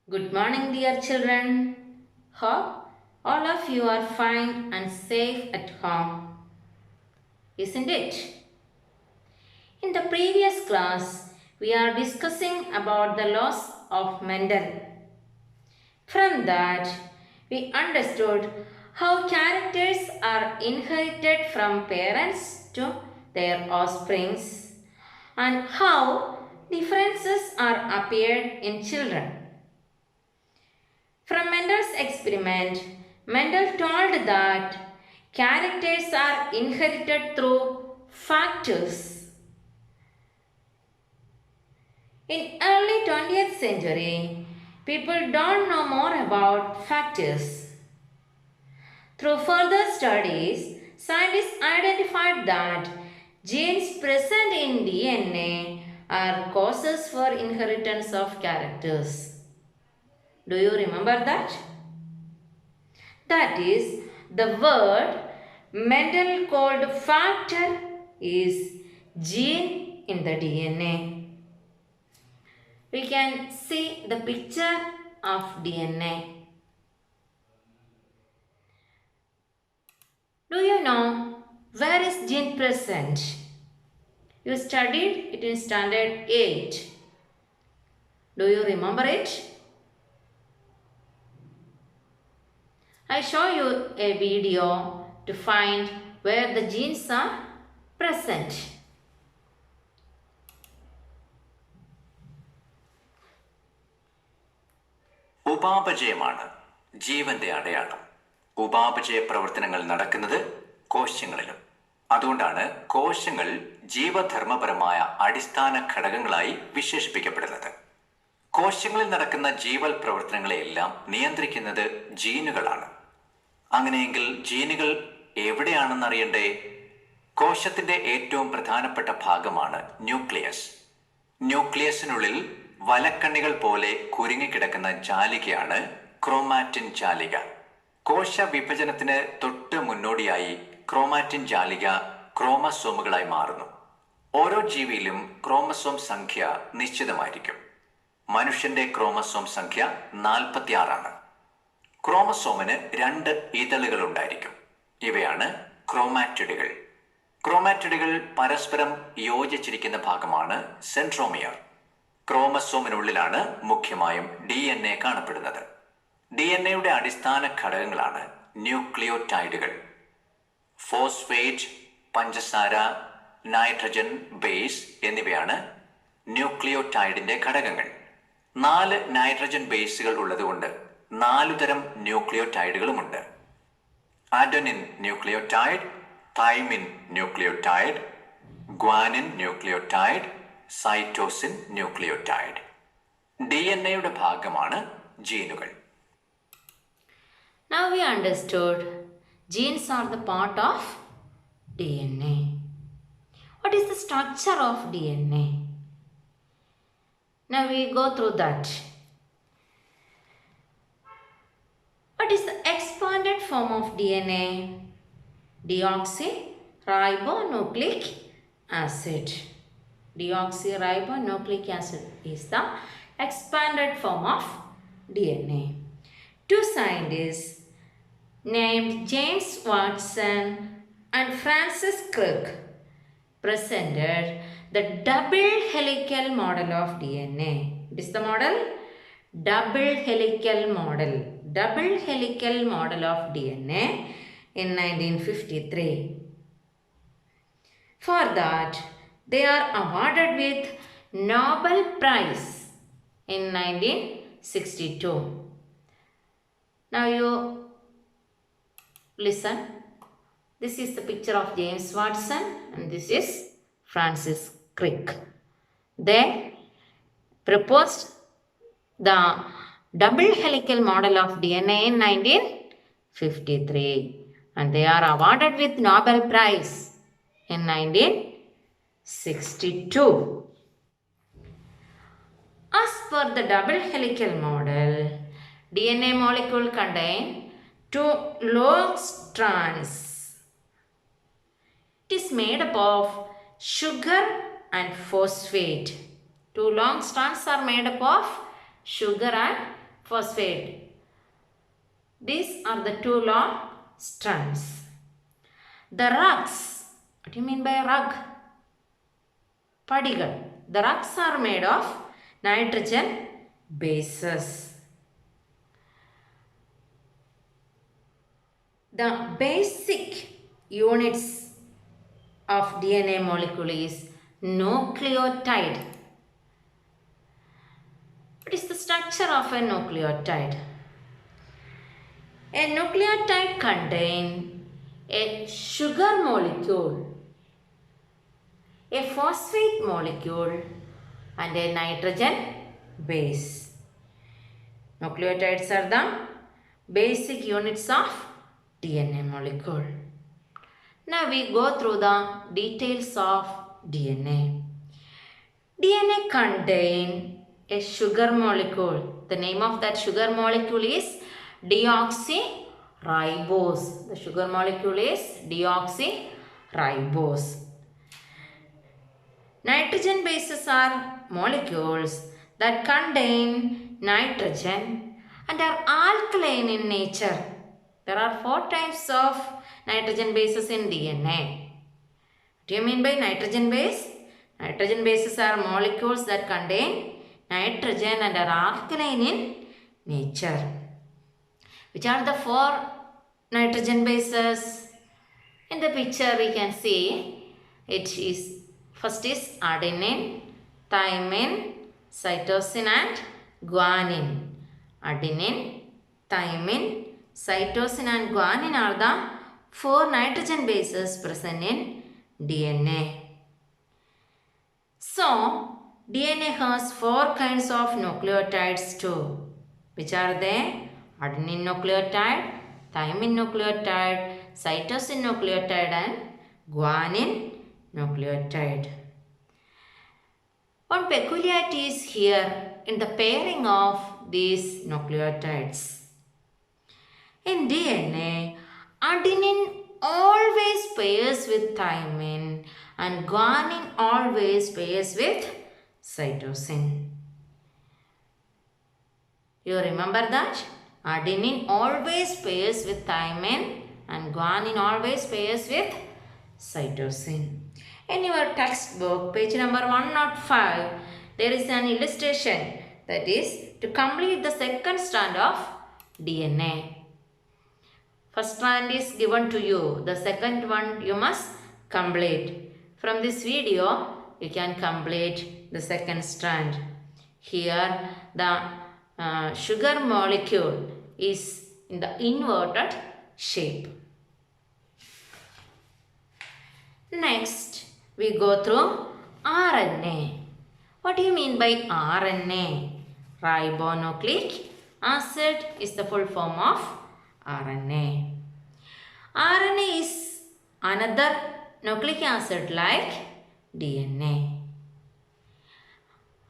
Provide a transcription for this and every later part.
Good morning, dear children. Hope all of you are fine and safe at home, isn't it? In the previous class, we are discussing about the laws of Mendel. From that, we understood how characters are inherited from parents to their offsprings and how differences are appeared in children. From Mendel's experiment, Mendel told that characters are inherited through factors. In early 20th century, people don't know more about factors. Through further studies, scientists identified that genes present in DNA are causes for inheritance of characters. Do you remember that? That is, the word Mendel called factor is gene in the DNA. We can see the picture of DNA. Do you know where is gene present? You studied it in standard 8. Do you remember it? I show you a video to find where the genes are present. ഉപാപചയമാണ് ജീവന്റെ അടയാളം. ഉപാപചയ പ്രവർത്തനങ്ങൾ നടക്കുന്നത് കോശങ്ങളിലും. അതുകൊണ്ടാണ് കോശങ്ങൾ ജീവധർമ്മപരമായ അടിസ്ഥാന ഘടകങ്ങളായി വിശേഷിപ്പിക്കപ്പെടുന്നത്. കോശങ്ങളിൽ നടക്കുന്ന ജീവൽ പ്രവർത്തനങ്ങളെയെല്ലാം നിയന്ത്രിക്കുന്നത് ജീനുകളാണ്. അങ്ങനെയെങ്കിൽ ജീനുകൾ എവിടെയാണെന്നറിയണ്ടേ? കോശത്തിന്റെ ഏറ്റവും പ്രധാനപ്പെട്ട ഭാഗമാണ് ന്യൂക്ലിയസ്. ന്യൂക്ലിയസിനുള്ളിൽ വലക്കണ്ണികൾ പോലെ കുരുങ്ങിക്കിടക്കുന്ന ജാലികയാണ് ക്രോമാറ്റിൻ ജാലിക. കോശ വിഭജനത്തിന് തൊട്ട് മുന്നോടിയായി ക്രോമാറ്റിൻ ജാലിക ക്രോമസോമുകളായി മാറുന്നു. ഓരോ ജീവിയിലും ക്രോമസോം സംഖ്യ നിശ്ചിതമായിരിക്കും. മനുഷ്യന്റെ ക്രോമസോം സംഖ്യ 46 ക്രോമസോമിന് 2 ഇതളുകൾ ഉണ്ടായിരിക്കും. ഇവയാണ് ക്രോമാറ്റിഡുകൾ. ക്രോമാറ്റിഡുകൾ പരസ്പരം യോജിച്ചിരിക്കുന്ന ഭാഗമാണ് സെൻട്രോമിയർ. ക്രോമസോമിനുള്ളിലാണ് മുഖ്യമായും DNA കാണപ്പെടുന്നത്. DNA അടിസ്ഥാന ഘടകങ്ങളാണ് ന്യൂക്ലിയോടൈഡുകൾ. ഫോസ്ഫേറ്റ്, പഞ്ചസാര, നൈട്രജൻ ബേസ് എന്നിവയാണ് ന്യൂക്ലിയോടൈഡിന്റെ ഘടകങ്ങൾ. 4 നൈട്രജൻ ബേസുകൾ ഉള്ളതുകൊണ്ട് 4 തരം ന്യൂക്ലിയോടൈഡുകളുമുണ്ട്. Adenine nucleotide, thymine nucleotide, guanine nucleotide, cytosine nucleotide. DNA ഭാഗമാണ് ജീനുകൾ. Now we understood genes are the part of DNA. What is the structure of DNA? Now we go through that. What is the expanded form of DNA? Deoxyribonucleic acid. Deoxyribonucleic acid is the expanded form of DNA. Two scientists named James Watson and Francis Crick presented the double helical model of DNA. What is the model? Double helical model. Double helical model of DNA in 1953. For that, they are awarded with Nobel Prize in 1962. Now you listen. This is the picture of James Watson and this is Francis Crick. They proposed the double helical model of DNA in 1953 and they are awarded with Nobel Prize in 1962. As per the double helical model, DNA molecule contain 2 long strands. It is made up of sugar and phosphate. 2 long strands are made up of sugar and phosphate. These are the two long strands. The rugs. What do you mean by rug? Padigal. The rugs are made of nitrogen bases. The basic units of DNA molecule is nucleotide. What is the structure of a nucleotide? A nucleotide contains a sugar molecule, a phosphate molecule, and a nitrogen base. Nucleotides are the basic units of DNA molecule. Now we go through the details of DNA. DNA contains a sugar molecule. The name of that sugar molecule is deoxyribose. The sugar molecule is deoxyribose. Nitrogen bases are molecules that contain nitrogen and are alkaline in nature. There are 4 types of nitrogen bases in DNA. What do you mean by nitrogen base? Nitrogen bases are molecules that contain nitrogen and are alkaline in nature. Which are the 4 nitrogen bases? In the picture we can see it is first is adenine, thymine, cytosine and guanine. Adenine, thymine, cytosine and guanine are the 4 nitrogen bases present in DNA. So, DNA has 4 kinds of nucleotides too. Which are they? Adenine nucleotide, thymine nucleotide, cytosine nucleotide and guanine nucleotide. One peculiarity is here in the pairing of these nucleotides. In DNA, adenine always pairs with thymine and guanine always pairs with cytosine. You remember that? Adenine always pairs with thymine and guanine always pairs with cytosine. In your textbook, page number 105, there is an illustration, that is to complete the second strand of DNA. First strand is given to you. The second one you must complete. From this video, you can complete the second strand. Here, the sugar molecule is in the inverted shape. Next, we go through RNA. What do you mean by RNA? Ribonucleic acid is the full form of RNA. RNA is another nucleic acid like DNA.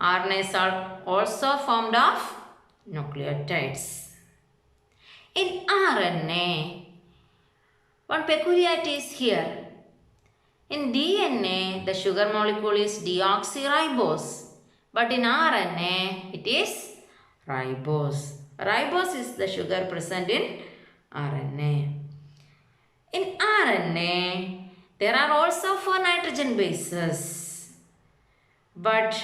RNAs are also formed of nucleotides. In RNA, one peculiarity is here. In DNA, the sugar molecule is deoxyribose, but in RNA, it is ribose. Ribose is the sugar present in RNA. In RNA, there are also 4 nitrogen bases, but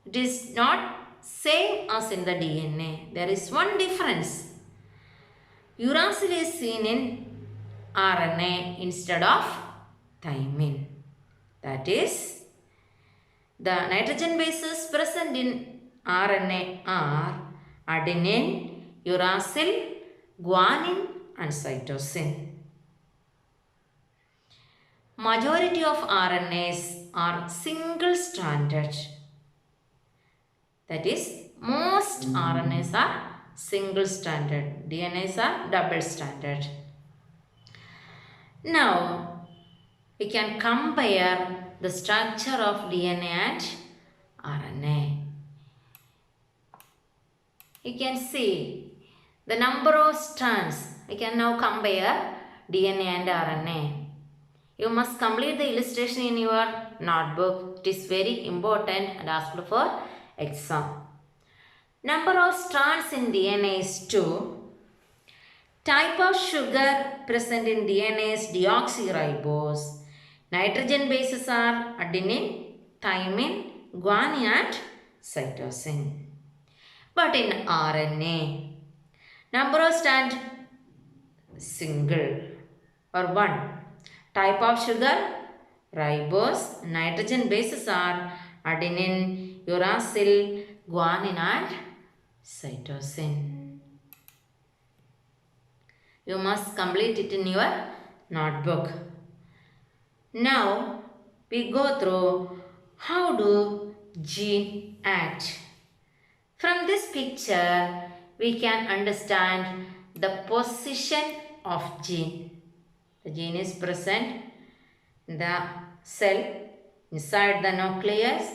it is not same as in the DNA. There is one difference. Uracil is seen in RNA instead of thymine. That is, the nitrogen bases present in RNA are adenine, uracil, guanine and cytosine. Majority of RNAs are single-stranded. That is, most RNAs are single-stranded. DNAs are double-stranded. Now, we can compare the structure of DNA and RNA. You can see the number of strands. We can now compare DNA and RNA. You must complete the illustration in your notebook. It is very important and asked for exam. Number of strands in DNA is 2. Type of sugar present in DNA is deoxyribose. Nitrogen bases are adenine, thymine, guanine and cytosine. But in RNA, number of strands single or 1. Type of sugar ribose. Nitrogen bases are adenine, uracil, guanine and cytosine. You must complete it in your notebook. Now we go through how do gene act. From this picture we can understand the position of gene. The gene is present in the cell, inside the nucleus,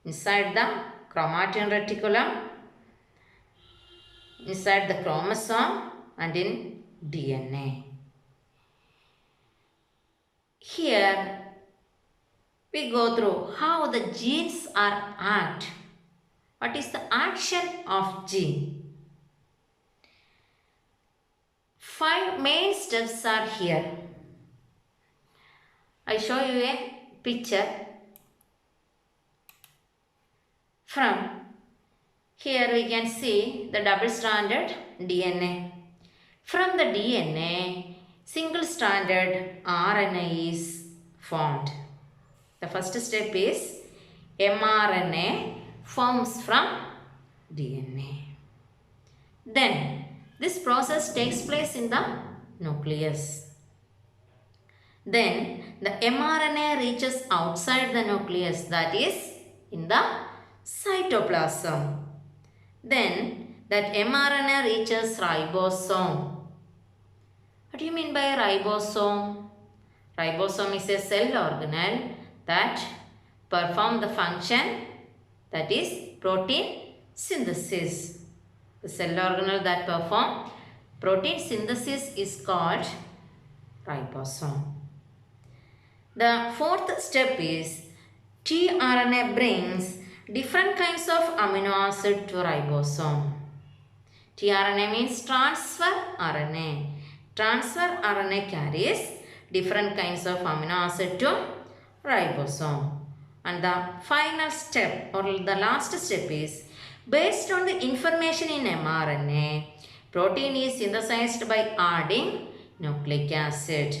inside the chromatin reticulum, inside the chromosome and in DNA. Here we go through how the genes are act. What is the action of gene? 5 main steps are here. I show you a picture. From here we can see the double-stranded DNA. From the DNA, single-stranded RNA is formed. The first step is mRNA forms from DNA. Then this process takes place in the nucleus. Then the mRNA reaches outside the nucleus, that is in the cytoplasm. Then that mRNA reaches ribosome. What do you mean by ribosome? Ribosome is a cell organelle that perform the function, that is protein synthesis. The cell organelle that perform protein synthesis is called ribosome. The fourth step is tRNA brings different kinds of amino acid to ribosome. tRNA means transfer RNA. Transfer RNA carries different kinds of amino acid to ribosome. And the final step or the last step is based on the information in mRNA, protein is synthesized by adding nucleic acid.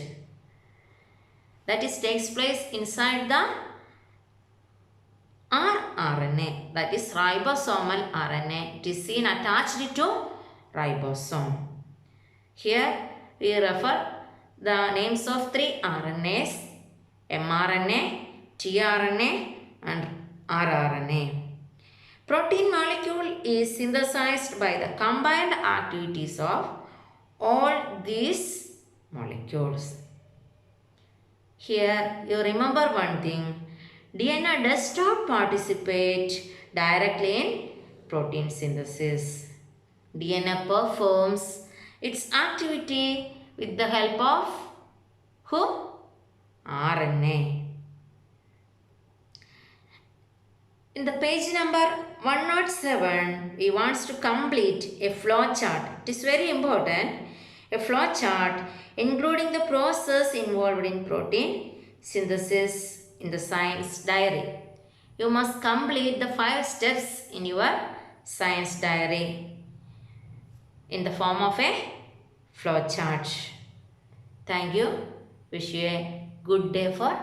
That is takes place inside the rRNA, that is ribosomal RNA. It is seen attached to ribosome. Here we refer the names of 3 RNAs, mRNA, tRNA and rRNA. Protein molecule is synthesized by the combined activities of all these molecules. Here you remember one thing, DNA does not participate directly in protein synthesis. DNA performs its activity with the help of who? RNA. In the page number 107, we want to complete a flow chart. It is very important. A flow chart including the process involved in protein synthesis in the science diary. You must complete the 5 steps in your science diary in the form of a flow chart. Thank you. Wish you a good day for